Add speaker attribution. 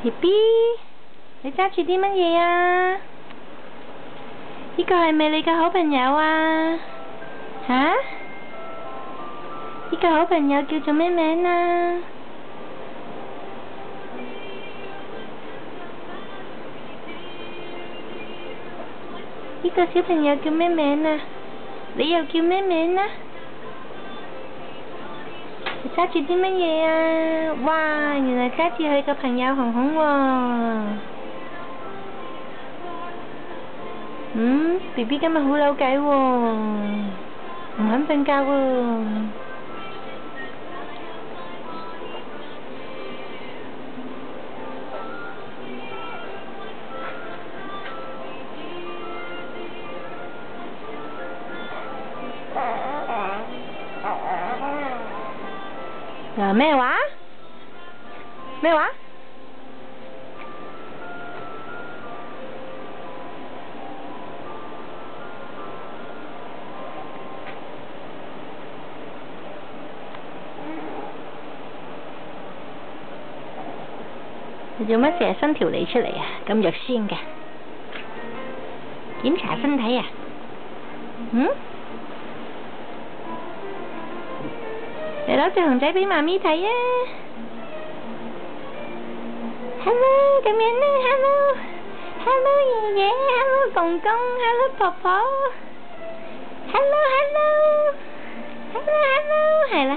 Speaker 1: BB，你揸住啲乜嘢啊？呢個係咪你嘅好朋友啊？吓？呢個好朋友叫做咩名啊？呢個小朋友叫咩名啊？你又叫咩名啊？你揸住啲乜嘢啊？哇，原來揸住佢個朋友紅紅喎。BB 今日好扭計喎，唔肯瞓覺喎。咩話？咩話？你做乜成日伸條脷出嚟啊？咁肉酸嘅，檢查身體啊？你攞隻熊仔俾媽咪睇啊 ！Hello， 咁樣啦 ，Hello，Hello 爺爺 ，Hello 公公 ，Hello 婆婆 ，Hello， 係啦。